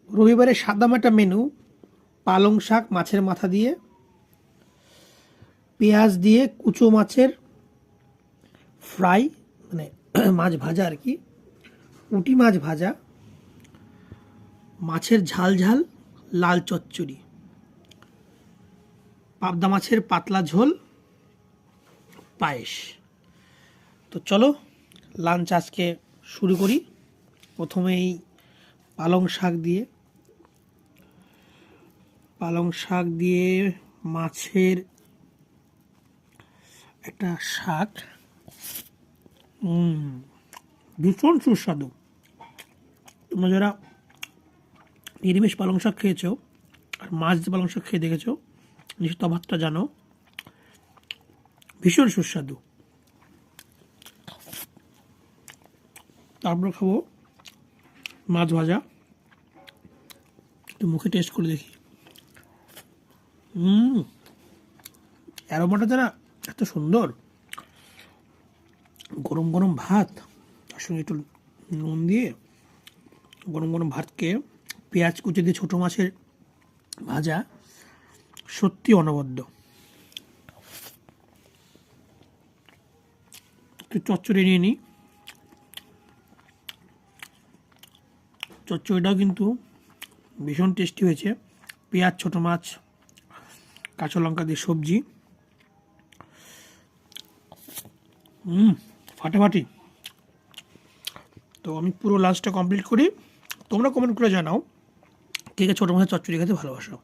রবিবারে সাদামাটা মেনু, পালং শাক মাছের মাথা দিয়ে, পেঁয়াজ দিয়ে কুচো মাছের ফ্রাই, মানে মাছ ভাজা আর কি, পুঁটি মাছ ভাজা, মাছের ঝাল ঝাল লাল চচ্চড়ি, পাবদা মাছের পাতলা ঝোল, পায়েস। তো চলো লাঞ্চ আজকে শুরু করি। প্রথমেই পালং শাক দিয়ে মাছের একটা শাক, ভীষণ সুস্বাদু। তোমরা যারা নিরামিষ পালং শাক খেয়েছো আর মাছ দিয়ে পালং শাক খেয়ে দেখেছো, নিশ্চয় তফাৎটা জানো। ভীষণ সুস্বাদু। তারপর খাবো মাছ ভাজা, একটু মুখে টেস্ট করে দেখি। অ্যারোমাটা যারা এত সুন্দর, গরম গরম ভাত, তার সঙ্গে একটু নুন দিয়ে গরম গরম ভাতকে পেঁয়াজ কুচি দিয়ে ছোটো মাছের ভাজা, সত্যি অনবদ্য। একটু চচ্চড়ি নিয়ে নিই। চচ্চড়িটাও কিন্তু ভীষণ টেস্টি হয়েছে। পেঁয়াজ, ছোটো মাছ, কাঁচা লঙ্কা দিয়ে সবজি, ফাটাফাটি। তো আমি পুরো লাঞ্চটা কমপ্লিট করি। তোমরা কমেন্ট করে জানাও কে কে ছোটো মাছের চচ্চড়ি খেতে ভালোবাসো।